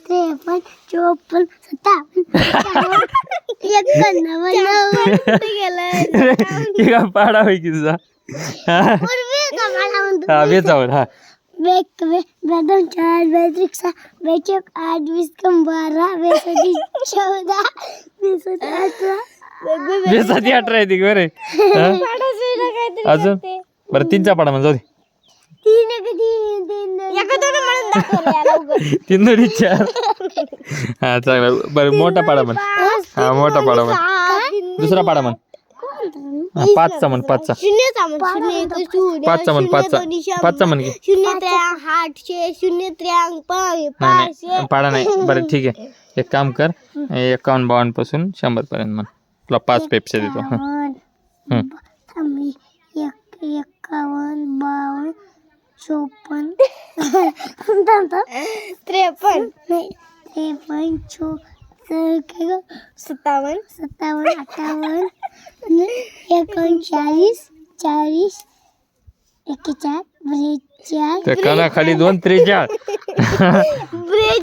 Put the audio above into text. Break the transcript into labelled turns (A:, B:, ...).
A: 53 54 57
B: हे का पाडा होय की तुझा हा वेचावर हा
A: बेक बे बेदम 4 बेत्रिक्सा बेचक 8 20 कम 12 बेसदी 14 बेसदी 18
B: बेसाती 18 आहे ती बरे अजून बरं 3चा पाडा म्हणजे जाऊ दे 3 दोन्ही 4 हा चांगला बरं मोठा पाडा म्हण हा मोठा पाडा म्हण दुसरा पाडा म्हण हा 5चा म्हण 5चा 5चा म्हण 5चा म्हण की नाही पाडा नाही बरं ठीक आहे एक काम कर 51 52 पासून 100 पर्यंत म्हण तुला 5 पेप्सी देतो
A: 51 52 54 53 57 58 39 40 41 42
B: त्या कानाखाली 2 43